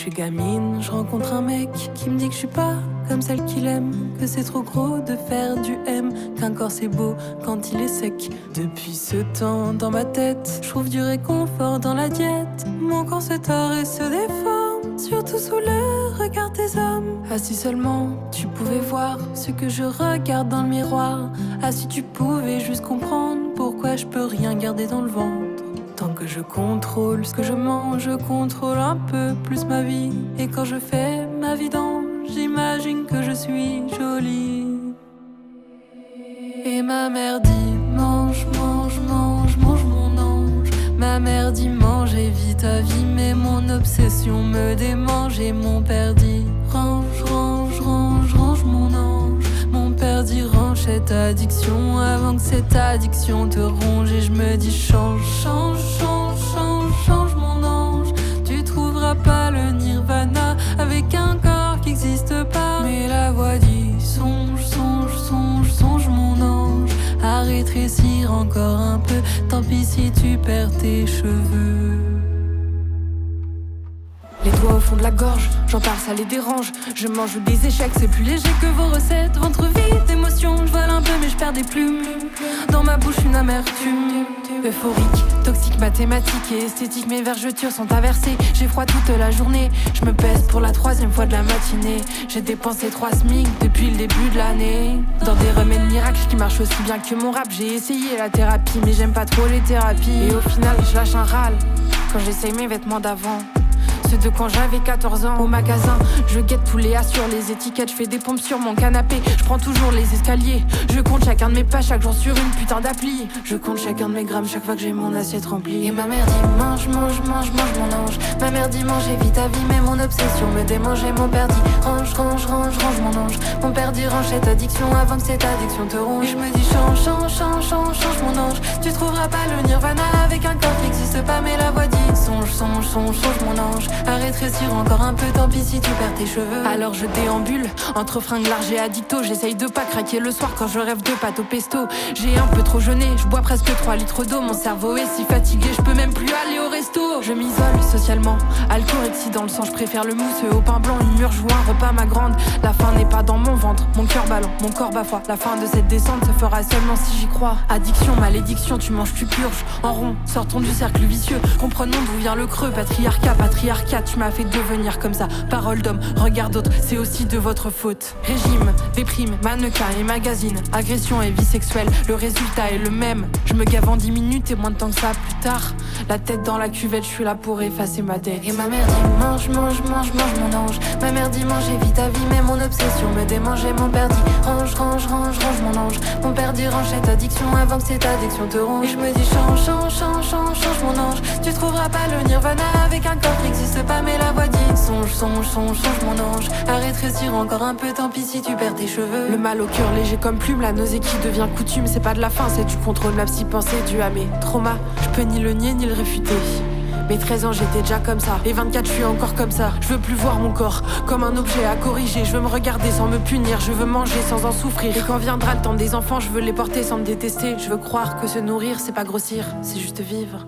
suis gamine, je rencontre un mec qui me dit que je suis pas comme celle qu'il aime, que c'est trop gros de faire du M, qu'un corps c'est beau quand il est sec. Depuis ce temps dans ma tête, je trouve du réconfort dans la diète. Mon corps se tord et se déforme, surtout sous le regard des hommes. Ah si seulement tu pouvais voir ce que je regarde dans le miroir. Ah si tu pouvais juste comprendre pourquoi je peux rien garder dans le ventre. Tant que je contrôle ce que je mange, je contrôle un peu plus ma vie. Et quand je fais ma vidange, j'imagine que je suis jolie. Et ma mère dit mange, mange, mange, mange mon ange. Ma mère dit mange et vis ta vie, mais mon obsession me démange. Et mon père dit range, range, range, range mon ange. Mon père dit range cette addiction avant que cette addiction te ronge. Et je me dis change, change, change, change, change mon ange. Tu trouveras pas le nirvana avec un corps qui existe pas. Mais la voix dit songe, songe, songe, songe mon ange. À rétrécir encore un peu, tant pis si tu perds tes cheveux. Les doigts au fond de la gorge, j'en parle, ça les dérange. Je mange des échecs, c'est plus léger que vos recettes. Ventre vide d'émotions, je vole un peu mais je perds des plumes. Dans ma bouche une amertume. Euphorique, toxique, mathématique et esthétique. Mes vergetures sont inversées, j'ai froid toute la journée. Je me pèse pour la 3e fois de la matinée. J'ai dépensé 3 SMIC depuis le début de l'année. Dans des remèdes miracles qui marchent aussi bien que mon rap. J'ai essayé la thérapie mais j'aime pas trop les thérapies. Et au final je lâche un râle quand j'essaye mes vêtements d'avant. Ceux de quand j'avais 14 ans. Au magasin, je guette tous les A sur les étiquettes. Je fais des pompes sur mon canapé, je prends toujours les escaliers. Je compte chacun de mes pas chaque jour sur une putain d'appli. Je compte chacun de mes grammes chaque fois que j'ai mon assiette remplie. Et ma mère dit mange, mange, mange, mange mon ange. Ma mère dit mange et vis ta vie, mais mon obsession me démange. Et mon père dit range, range, range, range mon ange. Mon père dit range cette addiction avant que cette addiction te ronge. Et je me dis change, change, change, change, change mon ange. Tu trouveras pas le nirvana avec un corps qui existe pas. Mais la voix dit songe, songe, songe, change mon ange. À rétrécir encore un peu, tant pis si tu perds tes cheveux. Alors je déambule entre fringues larges et addicto. J'essaye de pas craquer le soir quand je rêve de pâte au pesto. J'ai un peu trop jeûné, je bois presque 3 litres d'eau. Mon cerveau est si fatigué, je peux même plus aller au resto. Je m'isole socialement, alcorexie dans le sang. Je préfère le mousseux au pain blanc, une mûre joue un repas ma grande. La faim n'est pas dans mon ventre, mon cœur ballant, mon corps bafoué. La fin de cette descente se fera seulement si j'y crois. Addiction, malédiction, tu manges, tu purges. En rond, sortons du cercle vicieux. Comprenons d'où vient le creux, patriarcat, patriarcat. Tu m'as fait devenir comme ça, parole d'homme, regard d'autre, c'est aussi de votre faute. Régime, déprime, mannequin et magazine, agression et vie sexuelle, le résultat est le même. Je me gave en 10 minutes et moins de temps que ça plus tard. La tête dans la cuvette, je suis là pour effacer ma dette. Et ma mère dit mange, mange, mange, mange mon ange. Ma mère dit mange et vis ta vie, mais mon obsession me démange. Et mon père dit range, range, range, range mon ange. Mon père dit range cette addiction avant que cette addiction te ronge. Et je me dis change, change, change, change, change mon ange. Tu trouveras pas le nirvana avec un corps qui existe pas. Mais la voix dit songe, songe, songe, change mon ange. À rétrécir encore un peu, tant pis si tu perds tes cheveux. Le mal au cœur léger comme plume, la nausée qui devient coutume. C'est pas de la faim, c'est du contrôle ma psy-pensée due à mes traumas. Je peux ni le nier ni le réfuter. Mes 13 ans j'étais déjà comme ça, et 24 je suis encore comme ça. Je veux plus voir mon corps comme un objet à corriger. Je veux me regarder sans me punir, je veux manger sans en souffrir. Et quand viendra le temps des enfants, je veux les porter sans me détester. Je veux croire que se nourrir c'est pas grossir, c'est juste vivre.